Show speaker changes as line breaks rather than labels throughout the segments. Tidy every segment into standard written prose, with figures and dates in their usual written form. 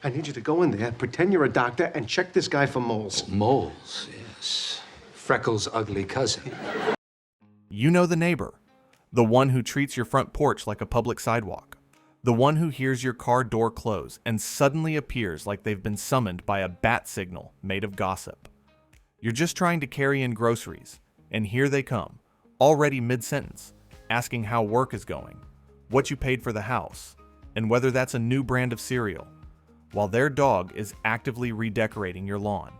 I need you to go in there, pretend you're a doctor, and check this guy for moles.
Moles, yes. Freckles' ugly cousin.
You know the neighbor, the one who treats your front porch like a public sidewalk, the one who hears your car door close and suddenly appears like they've been summoned by a bat signal made of gossip. You're just trying to carry in groceries, and here they come, already mid-sentence, asking how work is going, what you paid for the house, and whether that's a new brand of cereal, while their dog is actively redecorating your lawn.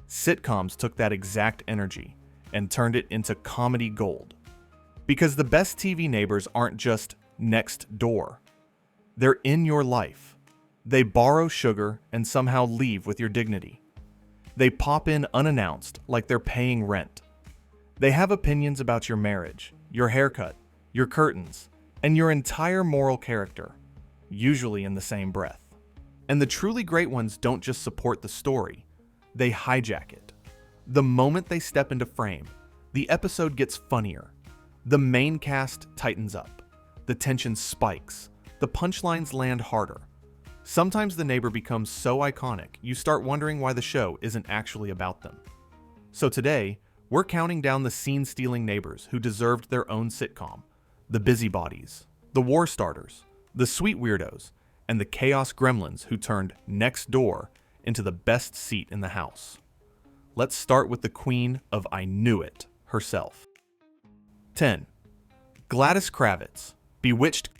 Sitcoms took that exact energy and turned it into comedy gold. Because the best TV neighbors aren't just next door. They're in your life. They borrow sugar and somehow leave with your dignity. They pop in unannounced like they're paying rent. They have opinions about your marriage, your haircut, your curtains, and your entire moral character, usually in the same breath. And the truly great ones don't just support the story, they hijack it. The moment they step into frame, the episode gets funnier. The main cast tightens up. The tension spikes. The punchlines land harder. Sometimes the neighbor becomes so iconic, you start wondering why the show isn't actually about them. So today, we're counting down the scene-stealing neighbors who deserved their own sitcom. The busybodies, the war starters, the sweet weirdos, and the chaos gremlins who turned next door into the best seat in the house. Let's start with the queen of I Knew It herself. 10. Gladys Kravitz. Bewitched.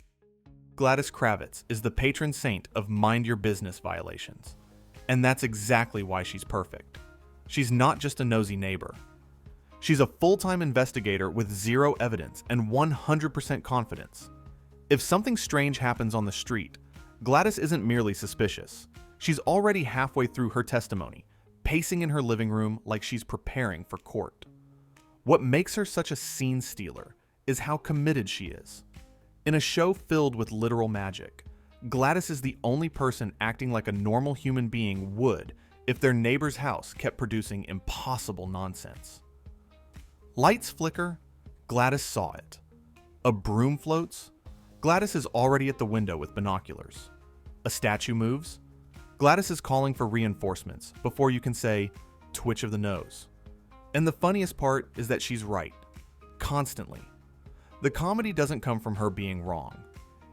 Gladys Kravitz is the patron saint of mind your business violations. And that's exactly why she's perfect. She's not just a nosy neighbor. She's a full-time investigator with zero evidence and 100% confidence. If something strange happens on the street, Gladys isn't merely suspicious. She's already halfway through her testimony, pacing in her living room like she's preparing for court. What makes her such a scene stealer is how committed she is. In a show filled with literal magic, Gladys is the only person acting like a normal human being would if their neighbor's house kept producing impossible nonsense. Lights flicker, Gladys saw it. A broom floats, Gladys is already at the window with binoculars. A statue moves, Gladys is calling for reinforcements before you can say, twitch of the nose. And the funniest part is that she's right. Constantly. The comedy doesn't come from her being wrong.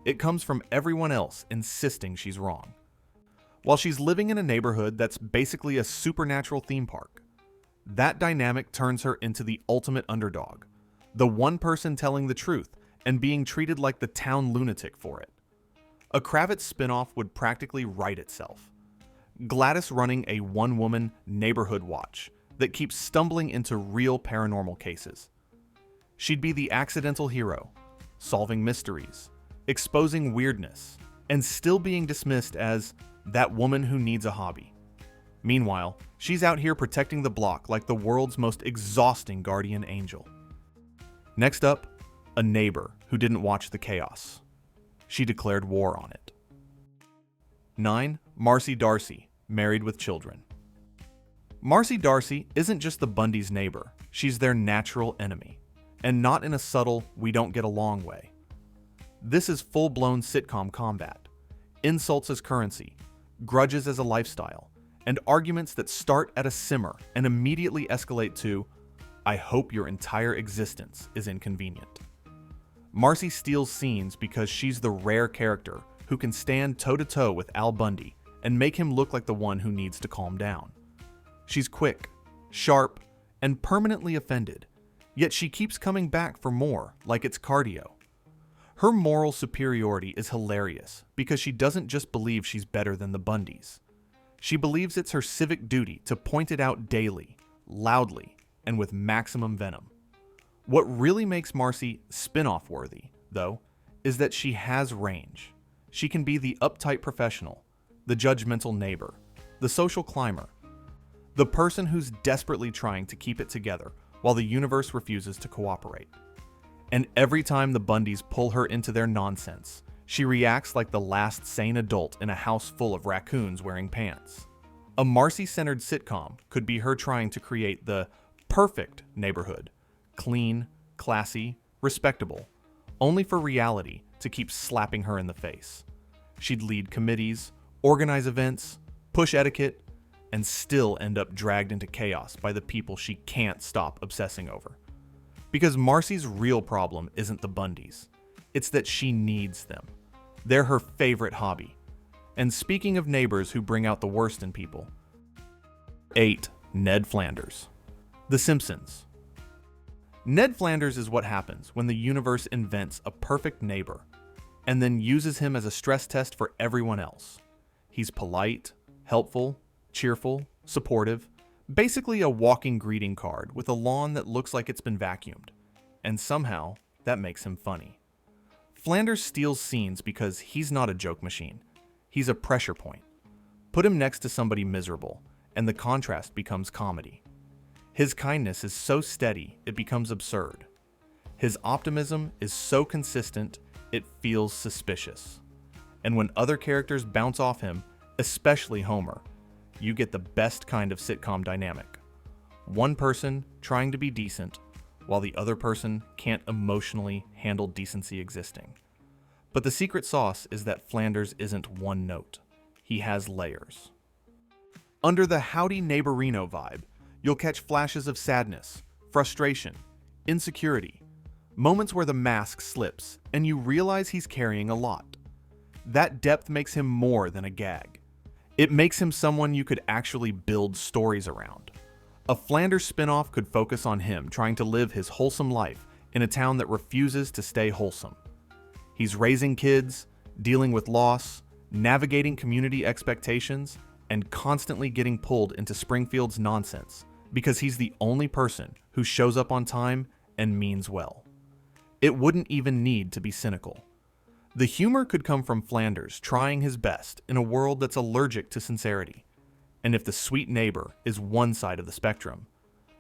It comes from everyone else insisting she's wrong. While she's living in a neighborhood that's basically a supernatural theme park, that dynamic turns her into the ultimate underdog, the one person telling the truth and being treated like the town lunatic for it. A Kravitz spinoff would practically write itself. Gladys running a one-woman neighborhood watch that keeps stumbling into real paranormal cases. She'd be the accidental hero, solving mysteries, exposing weirdness, and still being dismissed as that woman who needs a hobby. Meanwhile, she's out here protecting the block like the world's most exhausting guardian angel. Next up, a neighbor who didn't watch the chaos. She declared war on it. 9. Marcy D'Arcy, married with children. Marcy D'Arcy isn't just the Bundys' neighbor, she's their natural enemy. And not in a subtle, we don't get along way. This is full-blown sitcom combat. Insults as currency, grudges as a lifestyle, and arguments that start at a simmer and immediately escalate to, I hope your entire existence is inconvenient. Marcy steals scenes because she's the rare character who can stand toe-to-toe with Al Bundy and make him look like the one who needs to calm down. She's quick, sharp, and permanently offended, yet she keeps coming back for more, like it's cardio. Her moral superiority is hilarious because she doesn't just believe she's better than the Bundys. She believes it's her civic duty to point it out daily, loudly, and with maximum venom. What really makes Marcy spin-off worthy, though, is that she has range. She can be the uptight professional, the judgmental neighbor, the social climber, the person who's desperately trying to keep it together while the universe refuses to cooperate. And every time the Bundys pull her into their nonsense, she reacts like the last sane adult in a house full of raccoons wearing pants. A Marcy-centered sitcom could be her trying to create the perfect neighborhood, clean, classy, respectable, only for reality to keep slapping her in the face. She'd lead committees, organize events, push etiquette, and still end up dragged into chaos by the people she can't stop obsessing over. Because Marcy's real problem isn't the Bundys. It's that she needs them. They're her favorite hobby. And speaking of neighbors who bring out the worst in people, 8. Ned Flanders. The Simpsons. Ned Flanders is what happens when the universe invents a perfect neighbor and then uses him as a stress test for everyone else. He's polite, helpful, cheerful, supportive, basically a walking greeting card with a lawn that looks like it's been vacuumed. And somehow, that makes him funny. Flanders steals scenes because he's not a joke machine. He's a pressure point. Put him next to somebody miserable, and the contrast becomes comedy. His kindness is so steady, it becomes absurd. His optimism is so consistent, it feels suspicious. And when other characters bounce off him, especially Homer, you get the best kind of sitcom dynamic. One person trying to be decent, while the other person can't emotionally handle decency existing. But the secret sauce is that Flanders isn't one note. He has layers. Under the howdy neighborino vibe, you'll catch flashes of sadness, frustration, insecurity, moments where the mask slips and you realize he's carrying a lot. That depth makes him more than a gag. It makes him someone you could actually build stories around. A Flanders spinoff could focus on him trying to live his wholesome life in a town that refuses to stay wholesome. He's raising kids, dealing with loss, navigating community expectations, and constantly getting pulled into Springfield's nonsense because he's the only person who shows up on time and means well. It wouldn't even need to be cynical. The humor could come from Flanders trying his best in a world that's allergic to sincerity. And if the sweet neighbor is one side of the spectrum,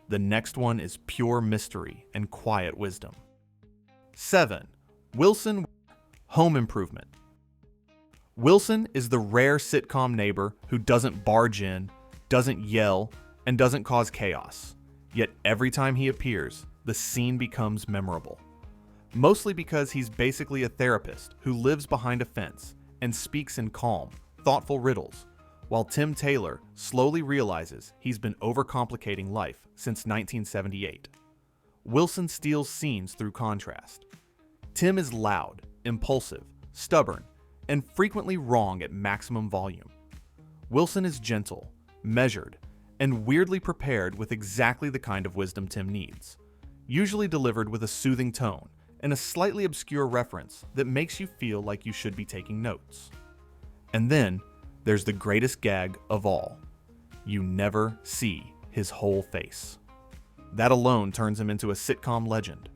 the next one is pure mystery and quiet wisdom. 7. Wilson, Home Improvement. Wilson is the rare sitcom neighbor who doesn't barge in, doesn't yell, and doesn't cause chaos. Yet every time he appears, the scene becomes memorable. Mostly because he's basically a therapist who lives behind a fence and speaks in calm, thoughtful riddles, while Tim Taylor slowly realizes he's been overcomplicating life since 1978. Wilson steals scenes through contrast. Tim is loud, impulsive, stubborn, and frequently wrong at maximum volume. Wilson is gentle, measured, and weirdly prepared with exactly the kind of wisdom Tim needs, usually delivered with a soothing tone and a slightly obscure reference that makes you feel like you should be taking notes. And then, there's the greatest gag of all. You never see his whole face. That alone turns him into a sitcom legend.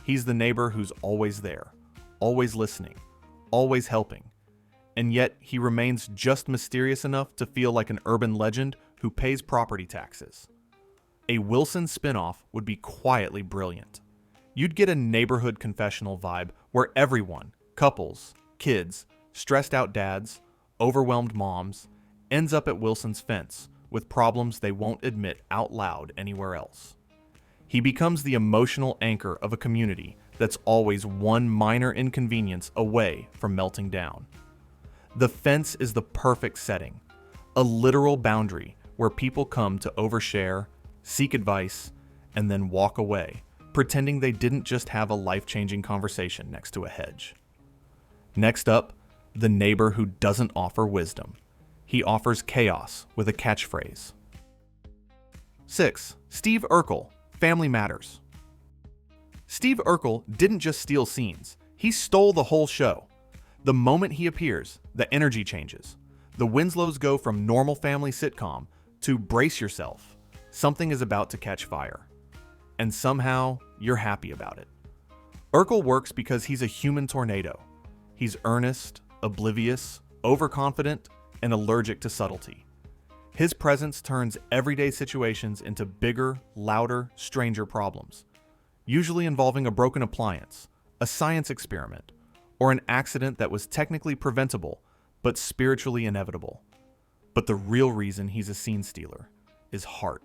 He's the neighbor who's always there, always listening, always helping. And yet, he remains just mysterious enough to feel like an urban legend who pays property taxes. A Wilson spinoff would be quietly brilliant. You'd get a neighborhood confessional vibe where everyone, couples, kids, stressed out dads, overwhelmed moms, ends up at Wilson's fence with problems they won't admit out loud anywhere else. He becomes the emotional anchor of a community that's always one minor inconvenience away from melting down. The fence is the perfect setting, a literal boundary where people come to overshare, seek advice, and then walk away, pretending they didn't just have a life-changing conversation next to a hedge. Next up, the neighbor who doesn't offer wisdom. He offers chaos with a catchphrase. 6. Steve Urkel, Family Matters. Steve Urkel didn't just steal scenes, he stole the whole show. The moment he appears, the energy changes. The Winslows go from normal family sitcom to brace yourself, something is about to catch fire. And somehow, you're happy about it. Urkel works because he's a human tornado. He's earnest, oblivious, overconfident, and allergic to subtlety. His presence turns everyday situations into bigger, louder, stranger problems, usually involving a broken appliance, a science experiment, or an accident that was technically preventable but spiritually inevitable. But the real reason he's a scene stealer is heart.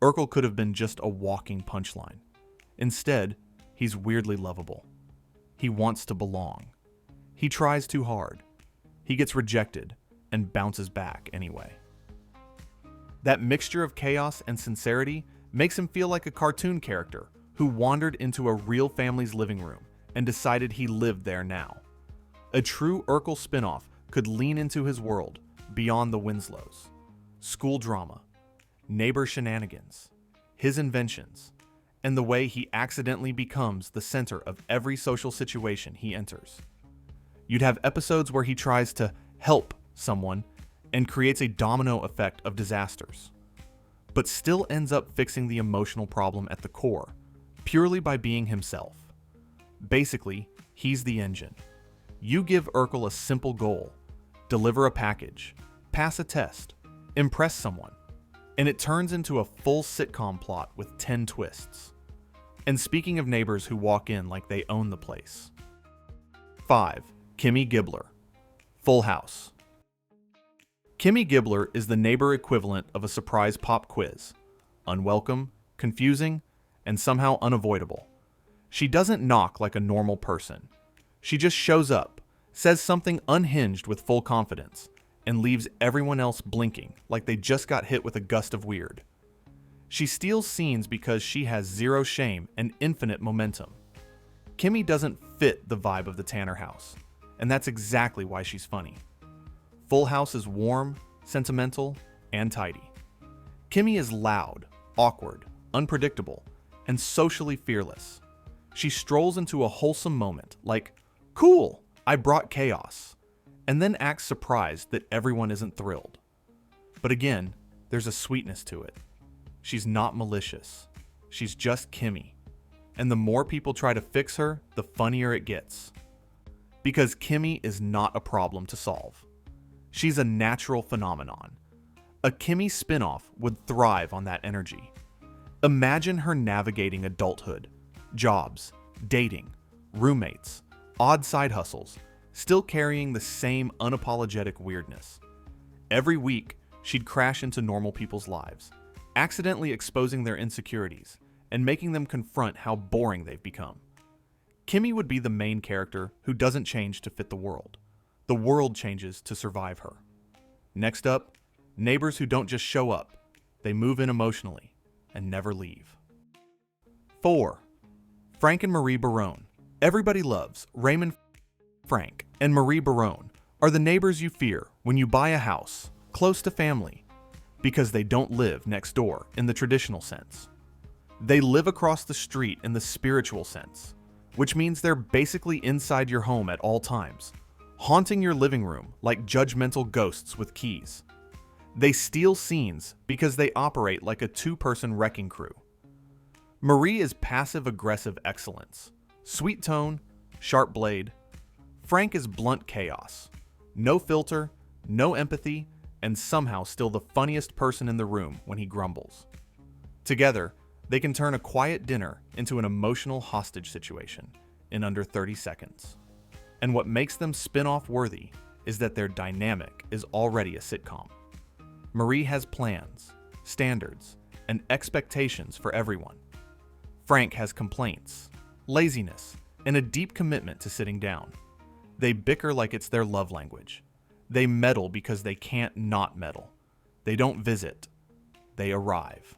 Urkel could have been just a walking punchline. Instead, he's weirdly lovable. He wants to belong. He tries too hard. He gets rejected, and bounces back anyway. That mixture of chaos and sincerity makes him feel like a cartoon character who wandered into a real family's living room and decided he lived there now. A true Urkel spinoff could lean into his world beyond the Winslows. School drama, neighbor shenanigans, his inventions, and the way he accidentally becomes the center of every social situation he enters. You'd have episodes where he tries to help someone and creates a domino effect of disasters, but still ends up fixing the emotional problem at the core, purely by being himself. Basically, he's the engine. You give Urkel a simple goal: deliver a package, pass a test, impress someone, and it turns into a full sitcom plot with 10 twists. And speaking of neighbors who walk in like they own the place. 5. Kimmy Gibbler. Full House. Kimmy Gibbler is the neighbor equivalent of a surprise pop quiz. Unwelcome, confusing, and somehow unavoidable. She doesn't knock like a normal person. She just shows up, says something unhinged with full confidence, and leaves everyone else blinking like they just got hit with a gust of weird. She steals scenes because she has zero shame and infinite momentum. Kimmy doesn't fit the vibe of the Tanner house, and that's exactly why she's funny. Full House is warm, sentimental, and tidy. Kimmy is loud, awkward, unpredictable, and socially fearless. She strolls into a wholesome moment like, "Cool, I brought chaos," and then acts surprised that everyone isn't thrilled. But again, there's a sweetness to it. She's not malicious. She's just Kimmy. And the more people try to fix her, the funnier it gets. Because Kimmy is not a problem to solve. She's a natural phenomenon. A Kimmy spinoff would thrive on that energy. Imagine her navigating adulthood, jobs, dating, roommates, odd side hustles, still carrying the same unapologetic weirdness. Every week, she'd crash into normal people's lives, accidentally exposing their insecurities and making them confront how boring they've become. Kimmy would be the main character who doesn't change to fit the world. The world changes to survive her. Next up, neighbors who don't just show up. They move in emotionally and never leave. 4. Frank and Marie Barone. Everybody loves Raymond, Frank, and Marie Barone are the neighbors you fear when you buy a house close to family, because they don't live next door in the traditional sense. They live across the street in the spiritual sense, which means they're basically inside your home at all times, haunting your living room like judgmental ghosts with keys. They steal scenes because they operate like a two-person wrecking crew. Marie is passive-aggressive excellence, sweet tone, sharp blade. Frank is blunt chaos, no filter, no empathy, and somehow still the funniest person in the room when he grumbles. Together, they can turn a quiet dinner into an emotional hostage situation in under 30 seconds. And what makes them spin-off worthy is that their dynamic is already a sitcom. Marie has plans, standards, and expectations for everyone. Frank has complaints, laziness, and a deep commitment to sitting down. They bicker like it's their love language. They meddle because they can't not meddle. They don't visit. They arrive.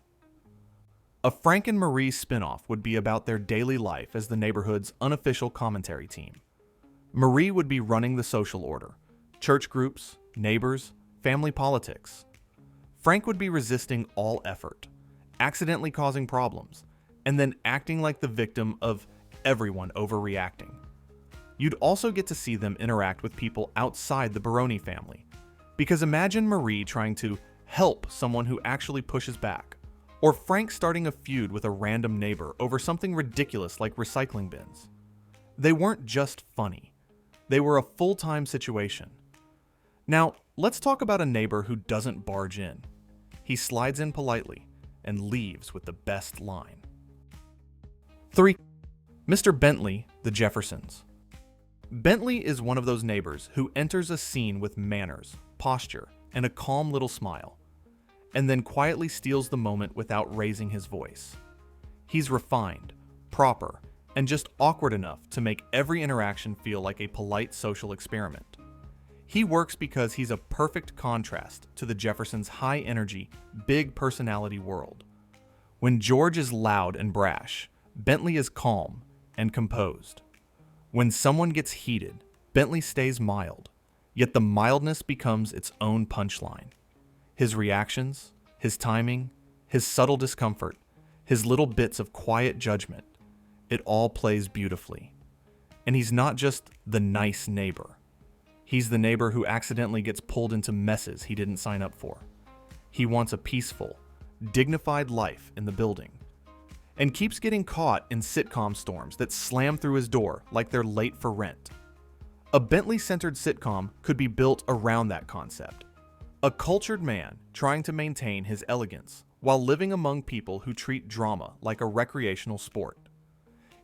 A Frank and Marie spinoff would be about their daily life as the neighborhood's unofficial commentary team. Marie would be running the social order, church groups, neighbors, family politics. Frank would be resisting all effort, accidentally causing problems, and then acting like the victim of everyone overreacting. You'd also get to see them interact with people outside the Barone family. Because imagine Marie trying to help someone who actually pushes back, or Frank starting a feud with a random neighbor over something ridiculous like recycling bins. They weren't just funny. They were a full-time situation. Now, let's talk about a neighbor who doesn't barge in. He slides in politely and leaves with the best line. 3. Mr. Bentley, the Jeffersons. Bentley is one of those neighbors who enters a scene with manners, posture, and a calm little smile, and then quietly steals the moment without raising his voice. He's refined, proper, and just awkward enough to make every interaction feel like a polite social experiment. He works because he's a perfect contrast to the Jeffersons' high-energy, big personality world. When George is loud and brash, Bentley is calm and composed. When someone gets heated, Bentley stays mild, yet the mildness becomes its own punchline. His reactions, his timing, his subtle discomfort, his little bits of quiet judgment, it all plays beautifully. And he's not just the nice neighbor. He's the neighbor who accidentally gets pulled into messes he didn't sign up for. He wants a peaceful, dignified life in the building, and keeps getting caught in sitcom storms that slam through his door like they're late for rent. A Bentley-centered sitcom could be built around that concept. A cultured man trying to maintain his elegance while living among people who treat drama like a recreational sport.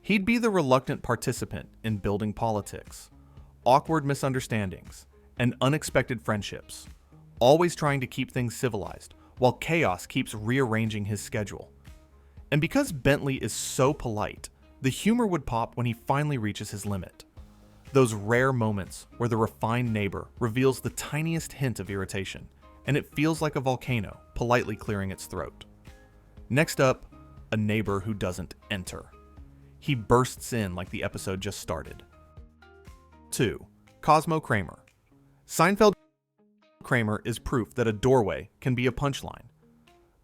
He'd be the reluctant participant in building politics, awkward misunderstandings, and unexpected friendships, always trying to keep things civilized while chaos keeps rearranging his schedule. And because Bentley is so polite, the humor would pop when he finally reaches his limit. Those rare moments where the refined neighbor reveals the tiniest hint of irritation, and it feels like a volcano politely clearing its throat. Next up, a neighbor who doesn't enter. He bursts in like the episode just started. 2. Cosmo Kramer. Seinfeld Kramer is proof that a doorway can be a punchline.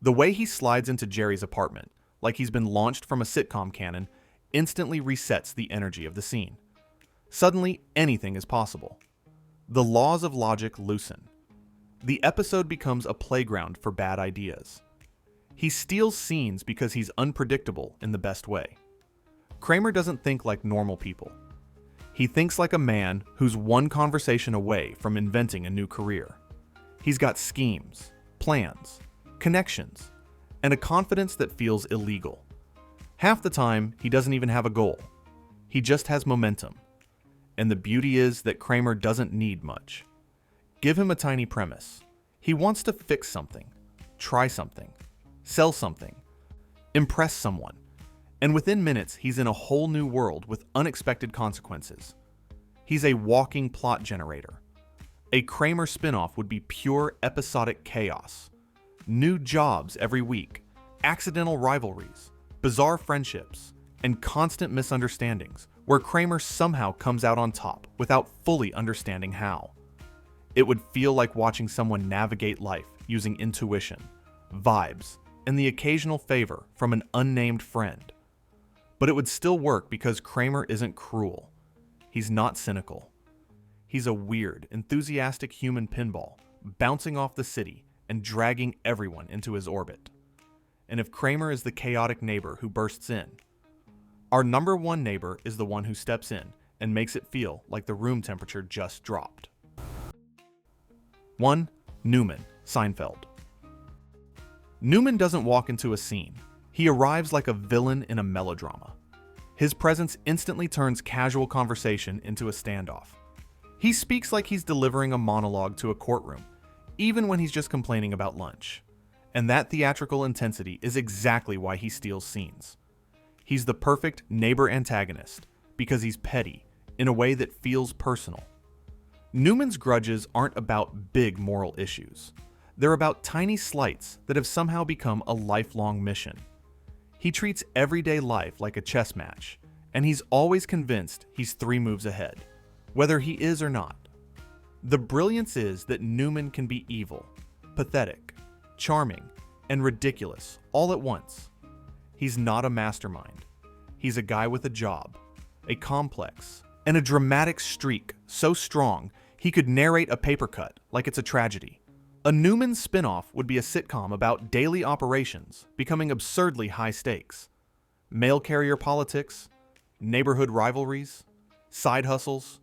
The way he slides into Jerry's apartment, like he's been launched from a sitcom cannon, instantly resets the energy of the scene. Suddenly, anything is possible. The laws of logic loosen. The episode becomes a playground for bad ideas. He steals scenes because he's unpredictable in the best way. Kramer doesn't think like normal people. He thinks like a man who's one conversation away from inventing a new career. He's got schemes, plans, connections, and a confidence that feels illegal. Half the time, he doesn't even have a goal. He just has momentum. And the beauty is that Kramer doesn't need much. Give him a tiny premise. He wants to fix something, try something, sell something, impress someone. And within minutes, he's in a whole new world with unexpected consequences. He's a walking plot generator. A Kramer spinoff would be pure episodic chaos. New jobs every week, accidental rivalries, bizarre friendships, and constant misunderstandings where Kramer somehow comes out on top without fully understanding how. It would feel like watching someone navigate life using intuition, vibes, and the occasional favor from an unnamed friend. But it would still work because Kramer isn't cruel. He's not cynical. He's a weird, enthusiastic human pinball, bouncing off the city and dragging everyone into his orbit. And if Kramer is the chaotic neighbor who bursts in, our number one neighbor is the one who steps in and makes it feel like the room temperature just dropped. 1. Newman, Seinfeld. Newman doesn't walk into a scene. He arrives like a villain in a melodrama. His presence instantly turns casual conversation into a standoff. He speaks like he's delivering a monologue to a courtroom, even when he's just complaining about lunch. And that theatrical intensity is exactly why he steals scenes. He's the perfect neighbor antagonist because he's petty in a way that feels personal. Newman's grudges aren't about big moral issues. They're about tiny slights that have somehow become a lifelong mission. He treats everyday life like a chess match, and he's always convinced he's 3 moves ahead, whether he is or not. The brilliance is that Newman can be evil, pathetic, charming, and ridiculous all at once. He's not a mastermind. He's a guy with a job, a complex, and a dramatic streak so strong he could narrate a paper cut like it's a tragedy. A Newman spinoff would be a sitcom about daily operations becoming absurdly high stakes. Mail carrier politics, neighborhood rivalries, side hustles,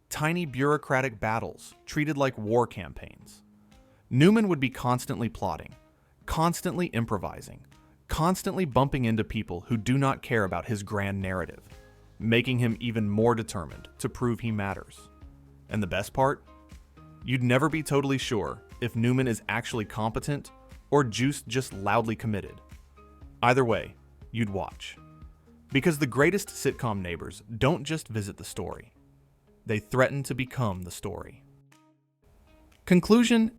tiny bureaucratic battles treated like war campaigns. Newman would be constantly plotting, constantly improvising, constantly bumping into people who do not care about his grand narrative, making him even more determined to prove he matters. And the best part? You'd never be totally sure if Newman is actually competent or just loudly committed. Either way, you'd watch. Because the greatest sitcom neighbors don't just visit the story. They threaten to become the story. Conclusion: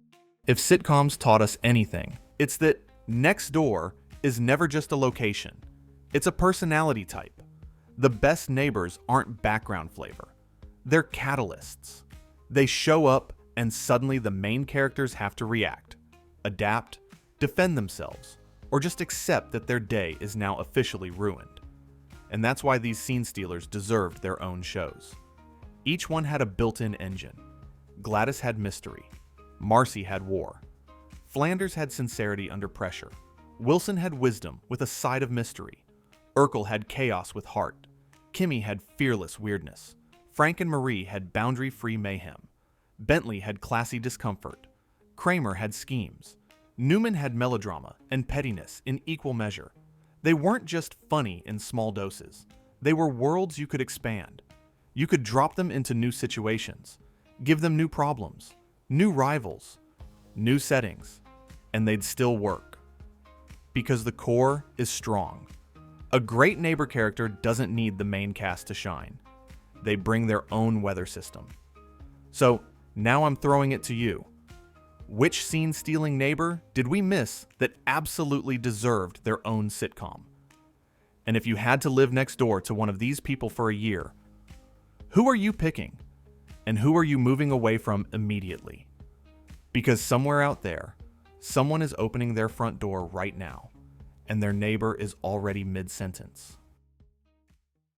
if sitcoms taught us anything, it's that next door is never just a location. It's a personality type. The best neighbors aren't background flavor. They're catalysts. They show up and suddenly the main characters have to react, adapt, defend themselves, or just accept that their day is now officially ruined. And that's why these scene stealers deserved their own shows. Each one had a built-in engine. Gladys had mystery. Marcy had war. Flanders had sincerity under pressure. Wilson had wisdom with a side of mystery. Urkel had chaos with heart. Kimmy had fearless weirdness. Frank and Marie had boundary-free mayhem. Bentley had classy discomfort. Kramer had schemes. Newman had melodrama and pettiness in equal measure. They weren't just funny in small doses. They were worlds you could expand. You could drop them into new situations, give them new problems, new rivals, new settings, and they'd still work. Because the core is strong. A great neighbor character doesn't need the main cast to shine. They bring their own weather system. So now I'm throwing it to you. Which scene-stealing neighbor did we miss that absolutely deserved their own sitcom? And if you had to live next door to one of these people for a year, who are you picking? And who are you moving away from immediately? Because somewhere out there, someone is opening their front door right now, and their neighbor is already mid-sentence.